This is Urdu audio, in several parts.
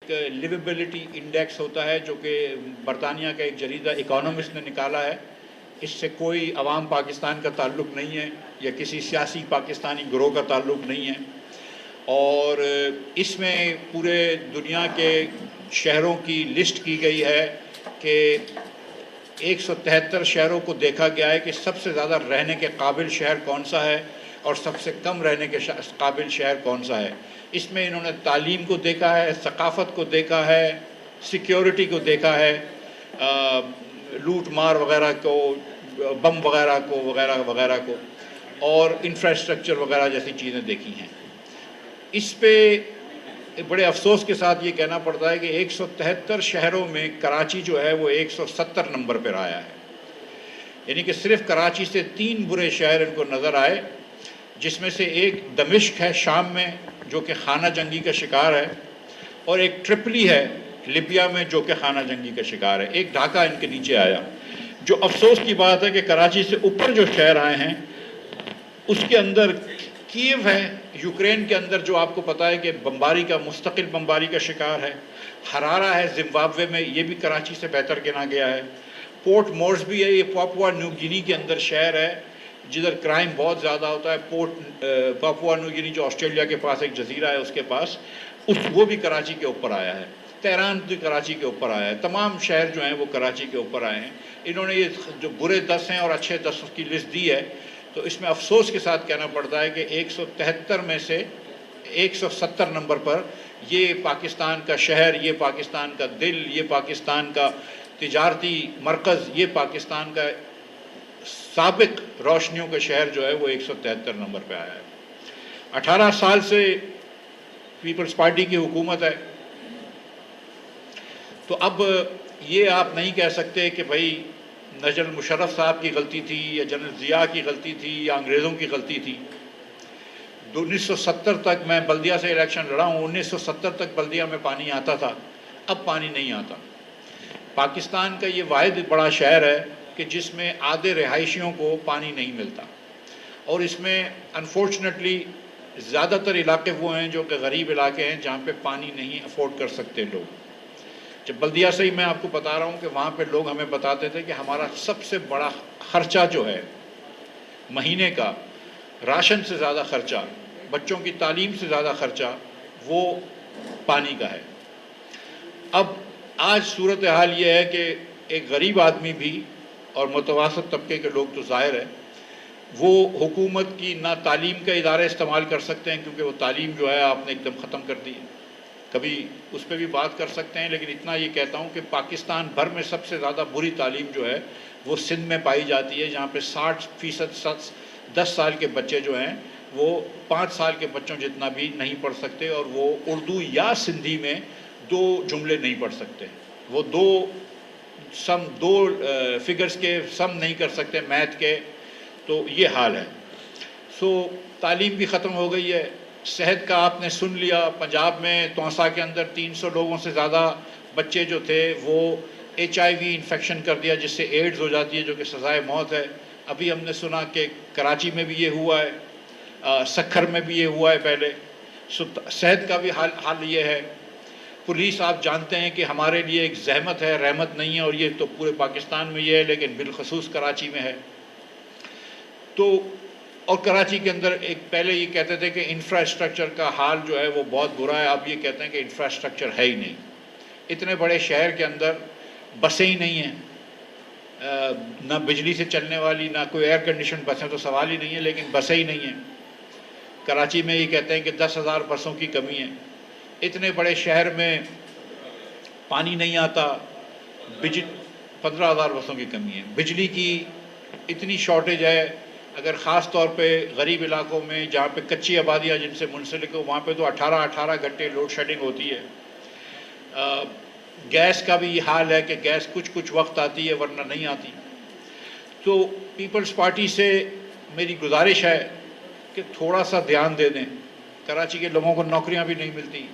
لیویبلٹی انڈیکس ہوتا ہے جو کہ برطانیہ کا ایک جریدہ اکانومسٹ نے نکالا ہے. اس سے کوئی عوام پاکستان کا تعلق نہیں ہے یا کسی سیاسی پاکستانی گروہ کا تعلق نہیں ہے، اور اس میں پورے دنیا کے شہروں کی لسٹ کی گئی ہے کہ 173 شہروں کو دیکھا گیا ہے کہ سب سے زیادہ رہنے کے قابل شہر کون سا ہے اور سب سے کم رہنے کے قابل شہر کون سا ہے. اس میں انہوں نے تعلیم کو دیکھا ہے، ثقافت کو دیکھا ہے، سیکیورٹی کو دیکھا ہے، لوٹ مار وغیرہ کو، بم وغیرہ کو وغیرہ وغیرہ کو، اور انفراسٹرکچر وغیرہ جیسی چیزیں دیکھی ہیں. اس پہ بڑے افسوس کے ساتھ یہ کہنا پڑتا ہے کہ 173 شہروں میں کراچی جو ہے وہ 170 نمبر پر آیا ہے. یعنی کہ صرف کراچی سے 3 برے شہر ان کو نظر آئے، جس میں سے ایک دمشق ہے شام میں جو کہ خانہ جنگی کا شکار ہے، اور ایک ٹرپلی ہے لیبیا میں جو کہ خانہ جنگی کا شکار ہے. ایک ڈھاکہ ان کے نیچے آیا. جو افسوس کی بات ہے کہ کراچی سے اوپر جو شہر آئے ہیں اس کے اندر کیو ہے یوکرین کے اندر، جو آپ کو پتہ ہے کہ بمباری کا مستقل بمباری کا شکار ہے. ہرارا ہے زمبابوے میں، یہ بھی کراچی سے بہتر گنا گیا ہے. پورٹ مورسبی ہے، یہ پاپوا نیو گینی کے اندر شہر ہے جدھر کرائم بہت زیادہ ہوتا ہے. پاپوا نیو گینی جو آسٹریلیا کے پاس ایک جزیرہ ہے اس کے پاس، وہ بھی کراچی کے اوپر آیا ہے. تہران بھی کراچی کے اوپر آیا ہے. تمام شہر جو ہیں وہ کراچی کے اوپر آئے ہیں. انہوں نے یہ جو برے 10 ہیں اور اچھے 10 کی لسٹ دی ہے، تو اس میں افسوس کے ساتھ کہنا پڑتا ہے کہ 173 میں سے 170 نمبر پر یہ پاکستان کا شہر، یہ پاکستان کا دل، یہ پاکستان کا تجارتی مرکز، یہ پاکستان کا سابق روشنیوں کا شہر جو ہے وہ 173 نمبر پہ آیا ہے. 18 سال سے پیپلز پارٹی کی حکومت ہے، تو اب یہ آپ نہیں کہہ سکتے کہ بھائی جنرل مشرف صاحب کی غلطی تھی یا جنرل ضیاء کی غلطی تھی یا انگریزوں کی غلطی تھی. 1970 تک میں بلدیہ سے الیکشن لڑا ہوں. 1970 تک بلدیہ میں پانی آتا تھا، اب پانی نہیں آتا. پاکستان کا یہ واحد بڑا شہر ہے کہ جس میں آدھے رہائشیوں کو پانی نہیں ملتا، اور اس میں انفارچونیٹلی زیادہ تر علاقے وہ ہیں جو کہ غریب علاقے ہیں جہاں پہ پانی نہیں افورڈ کر سکتے لوگ. جب بلدیہ سے ہی میں آپ کو بتا رہا ہوں کہ وہاں پہ لوگ ہمیں بتاتے تھے کہ ہمارا سب سے بڑا خرچہ جو ہے مہینے کا، راشن سے زیادہ خرچہ، بچوں کی تعلیم سے زیادہ خرچہ وہ پانی کا ہے. اب آج صورتحال یہ ہے کہ ایک غریب آدمی بھی اور متوسط طبقے کے لوگ تو ظاہر ہے وہ حکومت کی نہ تعلیم کا ادارے استعمال کر سکتے ہیں، کیونکہ وہ تعلیم جو ہے آپ نے ایک دم ختم کر دی ہے. کبھی اس پہ بھی بات کر سکتے ہیں، لیکن اتنا یہ کہتا ہوں کہ پاکستان بھر میں سب سے زیادہ بری تعلیم جو ہے وہ سندھ میں پائی جاتی ہے، جہاں پہ 60% 10 سال کے بچے جو ہیں وہ 5 سال کے بچوں جتنا بھی نہیں پڑھ سکتے، اور وہ اردو یا سندھی میں 2 جملے نہیں پڑھ سکتے. وہ دو فگرز کے سم نہیں کر سکتے، میتھ کے. تو یہ حال ہے. سو تعلیم بھی ختم ہو گئی ہے. صحت کا آپ نے سن لیا، پنجاب میں توسا کے اندر 300 لوگوں سے زیادہ بچے جو تھے وہ HIV انفیکشن کر دیا، جس سے ایڈز ہو جاتی ہے جو کہ سزائے موت ہے. ابھی ہم نے سنا کہ کراچی میں بھی یہ ہوا ہے، سکھر میں بھی یہ ہوا ہے پہلے. صحت کا بھی حال یہ ہے. پولیس آپ جانتے ہیں کہ ہمارے لیے ایک زحمت ہے، رحمت نہیں ہے، اور یہ تو پورے پاکستان میں یہ ہے، لیکن بالخصوص کراچی میں ہے. تو اور کراچی کے اندر ایک پہلے یہ کہتے تھے کہ انفراسٹرکچر کا حال جو ہے وہ بہت برا ہے، اب یہ کہتے ہیں کہ انفراسٹرکچر ہے ہی نہیں. اتنے بڑے شہر کے اندر بسیں ہی نہیں ہیں، نہ بجلی سے چلنے والی، نہ کوئی ایئر کنڈیشن بسیں تو سوال ہی نہیں ہے، لیکن بسیں ہی نہیں ہیں. کراچی میں یہ کہتے ہیں کہ 10,000 بسوں کی کمی ہے. اتنے بڑے شہر میں پانی نہیں آتا، 15,000 بسوں کی کمی ہے. بجلی کی اتنی شارٹیج ہے، اگر خاص طور پہ غریب علاقوں میں جہاں پہ کچی آبادیاں جن سے منسلک ہو وہاں پہ تو 18 گھنٹے لوڈ شیڈنگ ہوتی ہے. گیس کا بھی یہ حال ہے کہ گیس کچھ وقت آتی ہے ورنہ نہیں آتی. تو پیپلز پارٹی سے میری گزارش ہے کہ تھوڑا سا دھیان دے دیں. کراچی کے لوگوں کو نوکریاں بھی نہیں ملتی،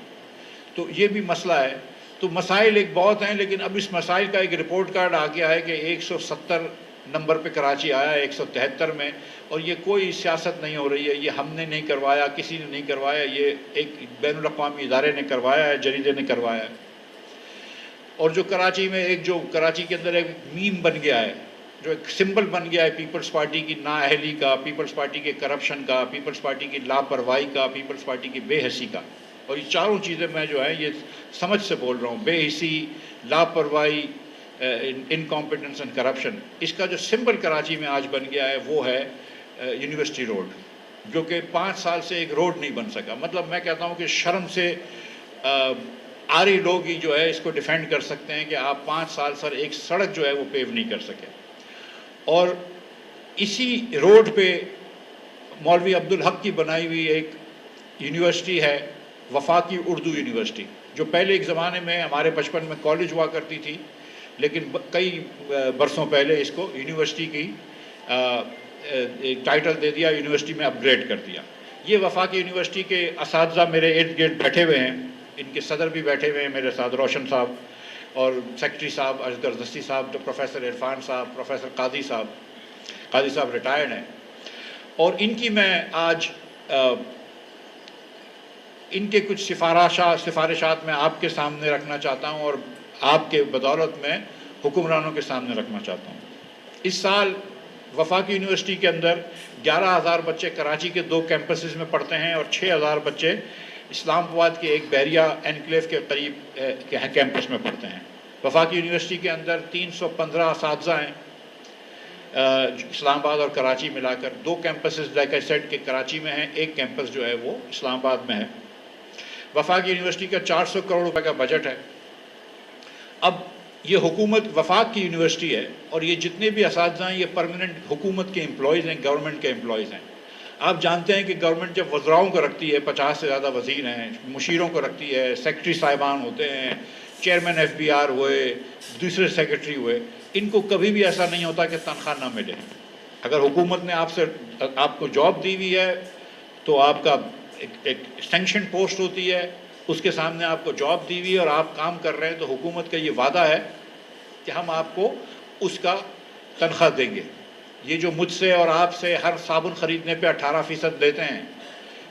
تو یہ بھی مسئلہ ہے. تو مسائل ایک بہت ہیں، لیکن اب اس مسائل کا ایک رپورٹ کارڈ آ گیا ہے کہ 170 نمبر پہ کراچی آیا 173 میں، اور یہ کوئی سیاست نہیں ہو رہی ہے، یہ ہم نے نہیں کروایا، کسی نے نہیں کروایا، یہ ایک بین الاقوامی ادارے نے کروایا ہے، جریدے نے کروایا ہے۔ اور جو کراچی میں جو کراچی کے اندر ایک میم بن گیا ہے، جو ایک سمبل بن گیا ہے پیپلز پارٹی کی نااہلی کا، پیپلز پارٹی کے کرپشن کا، پیپلز پارٹی کی لاپرواہی کا، پیپلز پارٹی کی بے حسی کا، اور یہ چاروں چیزیں میں جو ہے یہ سمجھ سے بول رہا ہوں، بے حسی، لاپرواہی، انکمپیٹنس اینڈ کرپشن، اس کا جو سمبل کراچی میں آج بن گیا ہے وہ ہے یونیورسٹی روڈ، جو کہ 5 سال سے ایک روڈ نہیں بن سکا۔ مطلب میں کہتا ہوں کہ شرم سے آری لوگ ہی جو ہے اس کو ڈیفینڈ کر سکتے ہیں کہ آپ 5 سال سر ایک سڑک جو ہے وہ پیو نہیں کر سکے۔ اور اسی روڈ پہ مولوی عبدالحق کی بنائی ہوئی ایک یونیورسٹی ہے، وفاقی اردو یونیورسٹی، جو پہلے ایک زمانے میں ہمارے بچپن میں کالج ہوا کرتی تھی، لیکن کئی برسوں پہلے اس کو یونیورسٹی کی ٹائٹل دے دیا، یونیورسٹی میں اپ گریڈ کر دیا۔ یہ وفاقی یونیورسٹی کے اساتذہ میرے ارد گرد بیٹھے ہوئے ہیں، ان کے صدر بھی بیٹھے ہوئے ہیں میرے ساتھ، روشن صاحب، اور سیکرٹری صاحب اصغر دستی صاحب، پروفیسر عرفان صاحب، پروفیسر قاضی صاحب ریٹائرڈ ہیں۔ اور ان کی میں آج ان کے کچھ سفارشات میں آپ کے سامنے رکھنا چاہتا ہوں، اور آپ کے بدولت میں حکمرانوں کے سامنے رکھنا چاہتا ہوں۔ اس سال وفاقی یونیورسٹی کے اندر 11,000 بچے کراچی کے 2 کیمپسز میں پڑھتے ہیں، اور 6,000 بچے اسلام آباد کے ایک بحریہ انکلیو کے قریب کیمپس میں پڑھتے ہیں۔ وفاقی یونیورسٹی کے اندر 315 اساتذہ ہیں، اسلام آباد اور کراچی ملا کر 2 کیمپسز لائک آئی سیڈ کے کراچی میں ہیں، ایک کیمپس جو ہے وہ اسلام آباد میں ہے۔ وفاقی یونیورسٹی کا 400 کروڑ روپے کا بجٹ ہے۔ اب یہ حکومت وفاق کی یونیورسٹی ہے، اور یہ جتنے بھی اساتذہ ہیں یہ پرماننٹ حکومت کے امپلائیز ہیں، گورنمنٹ کے امپلائیز ہیں۔ آپ جانتے ہیں کہ گورنمنٹ جب وزراؤں کو رکھتی ہے، 50 سے زیادہ وزیر ہیں، مشیروں کو رکھتی ہے، سیکرٹری صاحبان ہوتے ہیں، چیئرمین FBR ہوئے، دوسرے سیکرٹری ہوئے، ان کو کبھی بھی ایسا نہیں ہوتا کہ تنخواہ نہ ملے۔ اگر حکومت نے آپ کو جاب دی ہوئی ہے تو آپ کا ایک سینکشن پوسٹ ہوتی ہے، اس کے سامنے آپ کو جاب دی ہوئی ہے اور آپ کام کر رہے ہیں، تو حکومت کا یہ وعدہ ہے کہ ہم آپ کو اس کا تنخواہ دیں گے۔ یہ جو مجھ سے اور آپ سے ہر صابن خریدنے پہ 18% لیتے ہیں،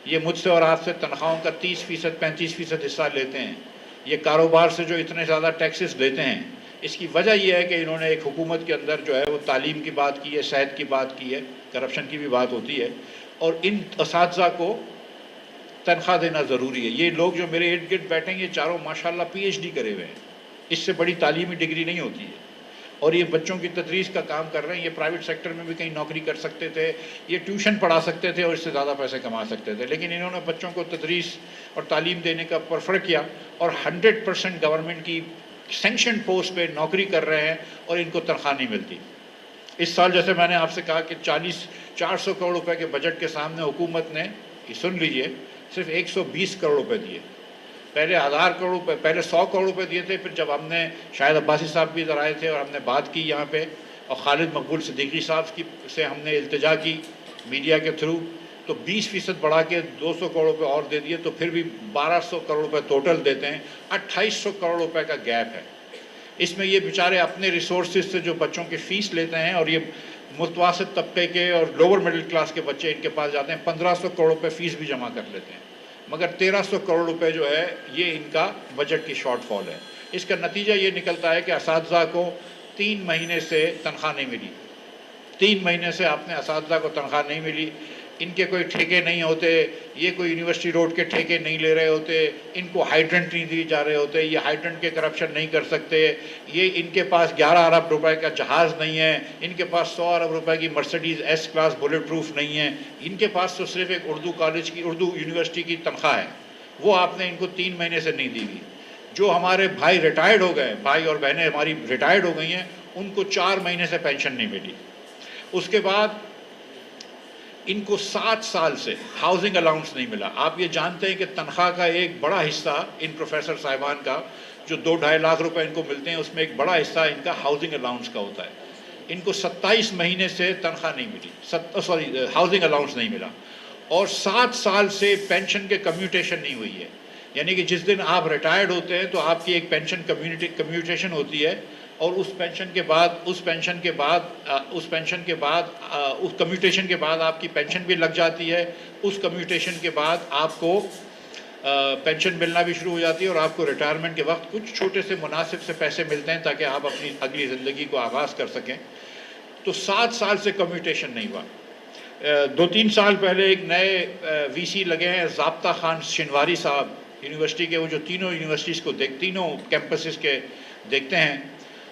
یہ مجھ سے اور آپ سے تنخواہوں کا 30% 35% حصہ لیتے ہیں، یہ کاروبار سے جو اتنے زیادہ ٹیکسز لیتے ہیں، اس کی وجہ یہ ہے کہ انہوں نے ایک حکومت کے اندر جو ہے وہ تعلیم کی بات کی ہے، صحت کی بات کی ہے، کرپشن کی بھی بات ہوتی ہے، اور ان اساتذہ کو تنخواہ دینا ضروری ہے۔ یہ لوگ جو میرے ارد گرد بیٹھے ہیں یہ چاروں ماشاءاللہ PhD کرے ہوئے ہیں، اس سے بڑی تعلیمی ڈگری نہیں ہوتی ہے، اور یہ بچوں کی تدریس کا کام کر رہے ہیں۔ یہ پرائیویٹ سیکٹر میں بھی کہیں نوکری کر سکتے تھے، یہ ٹیوشن پڑھا سکتے تھے اور اس سے زیادہ پیسے کما سکتے تھے، لیکن انہوں نے بچوں کو تدریس اور تعلیم دینے کا پرفر کیا، اور 100% گورنمنٹ کی سینکشن پوسٹ پہ نوکری کر رہے ہیں اور ان کو تنخواہ نہیں ملتی۔ اس سال جیسے میں نے آپ سے کہا کہ 400 کروڑ روپے کے بجٹ کے سامنے حکومت نے، سن لیجئے، صرف 120 کروڑ روپے دیے۔ پہلے 1000 کروڑ روپے، پہلے 100 کروڑ روپے دیے تھے، پھر جب ہم نے، شاید عباسی صاحب بھی ادھر آئے تھے اور ہم نے بات کی یہاں پہ، اور خالد مقبول صدیقی صاحب سے ہم نے التجا کی میڈیا کے تھرو، تو 20% بڑھا کے 200 کروڑ روپے اور دے دیے، تو پھر بھی 1200 کروڑ روپے ٹوٹل دیتے ہیں۔ 2800 کروڑ روپے کا گیپ ہے۔ اس میں یہ بیچارے اپنے ریسورسز سے جو بچوں کی فیس لیتے ہیں، اور یہ متوسط طبقے کے اور لوور مڈل کلاس کے بچے ان کے پاس جاتے ہیں، 1500 کروڑ روپے فیس بھی جمع کر لیتے ہیں، مگر 1300 کروڑ روپے جو ہے یہ ان کا بجٹ کی شارٹ فال ہے۔ اس کا نتیجہ یہ نکلتا ہے کہ اساتذہ کو 3 مہینے سے تنخواہ نہیں ملی، 3 مہینے سے اپنے اساتذہ کو تنخواہ نہیں ملی۔ ان کے کوئی ٹھیکے نہیں ہوتے، یہ کوئی یونیورسٹی روڈ کے ٹھیکے نہیں لے رہے ہوتے، ان کو ہائیڈرنٹ نہیں دی جا رہے ہوتے، یہ ہائیڈرنٹ کے کرپشن نہیں کر سکتے، یہ ان کے پاس 11 ارب روپے کا جہاز نہیں ہے، ان کے پاس 100 ارب روپے کی Mercedes S class Bullet proof نہیں ہے، ان کے پاس تو صرف ایک اردو کالج کی، اردو یونیورسٹی کی تنخواہ ہے، وہ آپ نے ان کو 3 مہینے سے نہیں دی گئی۔ جو ہمارے بھائی ریٹائرڈ ہو گئے، بھائی اور بہنیں ہماری ریٹائرڈ ہو گئی ہیں، ان کو 4 مہینے سے پینشن نہیں ملی۔ اس کے بعد ان کو 7 سال سے ہاؤسنگ الاؤنس نہیں ملا۔ آپ یہ جانتے ہیں کہ تنخواہ کا ایک بڑا حصہ ان پروفیسر صاحبان کا، جو 2-2.5 لاکھ روپے ان کو ملتے ہیں، اس میں ایک بڑا حصہ ان کا ہاؤسنگ الاؤنس کا ہوتا ہے۔ ان کو 27 مہینے سے تنخواہ نہیں ملی، ہاؤسنگ الاؤنس نہیں ملا، اور 7 سال سے پینشن کے کمیوٹیشن نہیں ہوئی ہے۔ یعنی کہ جس دن آپ ریٹائرڈ ہوتے ہیں تو آپ کی ایک پینشن کمیوٹیشن ہوتی ہے، اور اس پینشن کے بعد اس کمیوٹیشن کے بعد آپ کی پینشن بھی لگ جاتی ہے. اس کمیوٹیشن کے بعد آپ کو پینشن ملنا بھی شروع ہو جاتی ہے اور آپ کو ریٹائرمنٹ کے وقت کچھ چھوٹے سے مناسب سے پیسے ملتے ہیں تاکہ آپ اپنی اگلی زندگی کو آغاز کر سکیں. تو 7 سال سے کمیوٹیشن نہیں ہوا. 2-3 سال پہلے ایک نئے وی سی لگے ہیں, ضابطہ خان شنواری صاحب, یونیورسٹی کے, وہ جو تینوں یونیورسٹیز کو تینوں کیمپسز کے دیکھتے ہیں.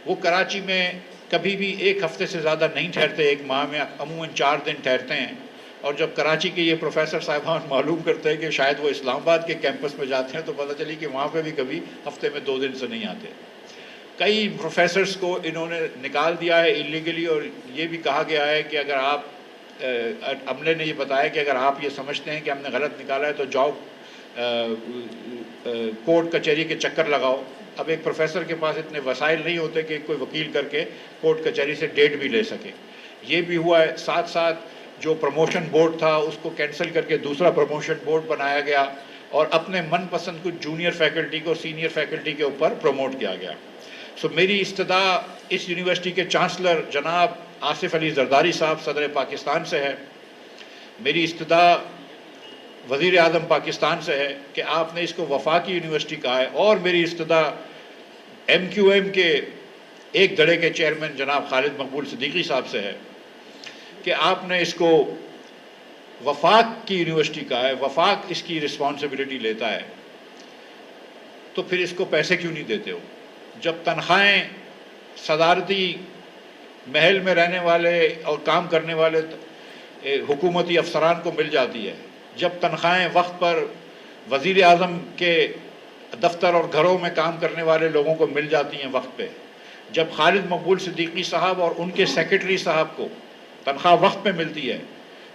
وہ کراچی میں کبھی بھی 1 ہفتے سے زیادہ نہیں ٹھہرتے, 1 ماہ میں عموماً 4 دن ٹھہرتے ہیں. اور جب کراچی کے یہ پروفیسر صاحبان معلوم کرتے ہیں کہ شاید وہ اسلام آباد کے کیمپس میں جاتے ہیں تو پتہ چلی کہ وہاں پہ بھی کبھی ہفتے میں 2 دن سے نہیں آتے. کئی پروفیسرز کو انہوں نے نکال دیا ہے ایلیگلی, اور یہ بھی کہا گیا ہے کہ اگر آپ عملے نے یہ بتایا کہ اگر آپ یہ سمجھتے ہیں کہ ہم نے غلط نکالا ہے تو جاؤ کورٹ کچہری کے چکر لگاؤ. اب ایک پروفیسر کے پاس اتنے وسائل نہیں ہوتے کہ کوئی وکیل کر کے کورٹ کچہری سے ڈیٹ بھی لے سکے. یہ بھی ہوا ہے. ساتھ ساتھ جو پروموشن بورڈ تھا اس کو کینسل کر کے دوسرا پروموشن بورڈ بنایا گیا اور اپنے من پسند کچھ جونیئر فیکلٹی کو سینئر فیکلٹی کے اوپر پروموٹ کیا گیا. میری استدعا اس یونیورسٹی کے چانسلر جناب آصف علی زرداری صاحب صدر پاکستان سے ہے. میری استدعا وزیر اعظم پاکستان سے ہے کہ آپ نے اس کو وفاقی یونیورسٹی کہا ہے, اور میری استدعا ایم کیو ایم کے ایک دھڑے کے چیئرمین جناب خالد مقبول صدیقی صاحب سے ہے کہ آپ نے اس کو وفاق کی یونیورسٹی کہا ہے, وفاق اس کی رسپانسبلٹی لیتا ہے, تو پھر اس کو پیسے کیوں نہیں دیتے ہو؟ جب تنخواہیں صدارتی محل میں رہنے والے اور کام کرنے والے حکومتی افسران کو مل جاتی ہے, جب تنخواہیں وقت پر وزیر اعظم کے دفتر اور گھروں میں کام کرنے والے لوگوں کو مل جاتی ہیں وقت پہ, جب خالد مقبول صدیقی صاحب اور ان کے سیکرٹری صاحب کو تنخواہ وقت پہ ملتی ہے,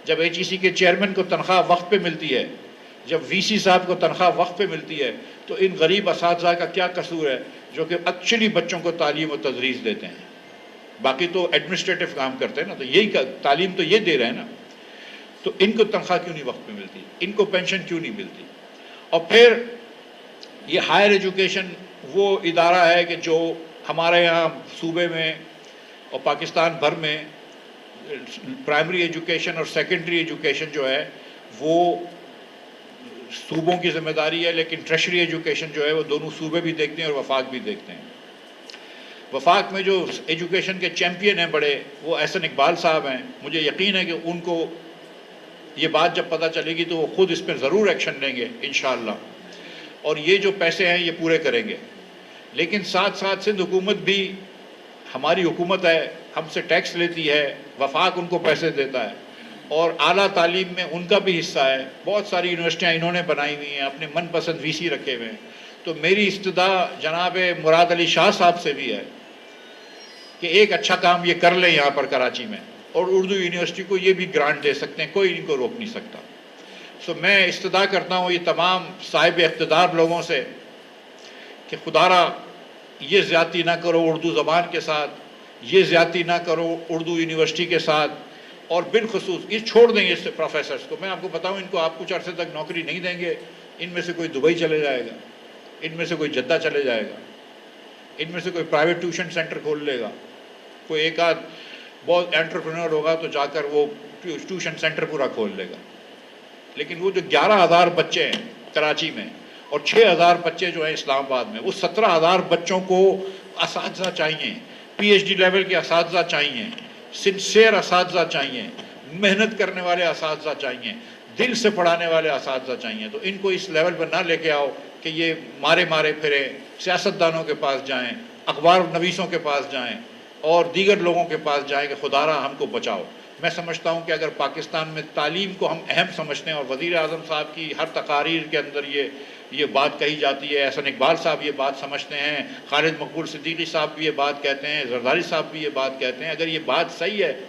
جب ایچ ای سی کے چیئرمین کو تنخواہ وقت پہ ملتی ہے, جب وی سی صاحب کو تنخواہ وقت پہ ملتی ہے, تو ان غریب اساتذہ کا کیا قصور ہے جو کہ ایکچولی بچوں کو تعلیم و تدریس دیتے ہیں؟ باقی تو ایڈمنسٹریٹو کام کرتے ہیں نا, تو یہی تعلیم تو یہ دے رہے ہیں نا. تو ان کو تنخواہ کیوں نہیں وقت پہ ملتی, ان کو پینشن کیوں نہیں ملتی؟ اور پھر یہ ہائر ایجوکیشن وہ ادارہ ہے کہ جو ہمارے یہاں صوبے میں اور پاکستان بھر میں پرائمری ایجوکیشن اور سیکنڈری ایجوکیشن جو ہے وہ صوبوں کی ذمہ داری ہے, لیکن ٹریشری ایجوکیشن جو ہے وہ دونوں صوبے بھی دیکھتے ہیں اور وفاق بھی دیکھتے ہیں. وفاق میں جو ایجوکیشن کے چیمپئن ہیں بڑے, وہ احسن اقبال صاحب ہیں. مجھے یقین ہے کہ ان کو یہ بات جب پتہ چلے گی تو وہ خود اس پہ ضرور ایکشن لیں گے انشاءاللہ, اور یہ جو پیسے ہیں یہ پورے کریں گے. لیکن ساتھ ساتھ سندھ حکومت بھی ہماری حکومت ہے, ہم سے ٹیکس لیتی ہے, وفاق ان کو پیسے دیتا ہے, اور اعلیٰ تعلیم میں ان کا بھی حصہ ہے. بہت ساری یونیورسٹیاں انہوں نے بنائی ہوئی ہیں, اپنے من پسند وی سی رکھے ہوئے ہیں. تو میری استدعا جناب مراد علی شاہ صاحب سے بھی ہے کہ ایک اچھا کام یہ کر لیں یہاں پر کراچی میں, اور اردو یونیورسٹی کو یہ بھی گرانٹ دے سکتے ہیں, کوئی ان کو روک نہیں سکتا. میں استدعا کرتا ہوں یہ تمام صاحب اقتدار لوگوں سے کہ خدا را یہ زیادتی نہ کرو اردو زبان کے ساتھ, یہ زیادتی نہ کرو اردو یونیورسٹی کے ساتھ, اور بالخصوص یہ چھوڑ دیں گے اس پروفیسرز کو. میں آپ کو بتاؤں ان کو آپ کچھ عرصے تک نوکری نہیں دیں گے. ان میں سے کوئی دبئی چلے جائے گا, ان میں سے کوئی جدہ چلے جائے گا, ان میں سے کوئی پرائیویٹ ٹیوشن سینٹر کھول لے گا, کوئی ایک آدھ بہت انٹرپرینور ہوگا تو جا کر وہ ٹیوشن سینٹر پورا کھول لے گا. لیکن وہ جو 11,000 بچے ہیں کراچی میں اور 6,000 بچے جو ہیں اسلام آباد میں, وہ 17,000 بچوں کو اساتذہ چاہیے, پی ایچ ڈی لیول کے اساتذہ چاہیے, سنسیئر اساتذہ چاہیے, محنت کرنے والے اساتذہ چاہیے, دل سے پڑھانے والے اساتذہ چاہیے. تو ان کو اس لیول پر نہ لے کے آؤ کہ یہ مارے پھرے سیاستدانوں کے پاس جائیں, اخبار نویسوں کے پاس جائیں اور دیگر لوگوں کے پاس جائیں کہ خدا را ہم کو بچاؤ. میں سمجھتا ہوں کہ اگر پاکستان میں تعلیم کو ہم اہم سمجھتے ہیں, اور وزیر اعظم صاحب کی ہر تقاریر کے اندر یہ بات کہی جاتی ہے, احسن اقبال صاحب یہ بات سمجھتے ہیں, خالد مقبول صدیقی صاحب بھی یہ بات کہتے ہیں, زرداری صاحب بھی یہ بات کہتے ہیں, اگر یہ بات صحیح ہے تو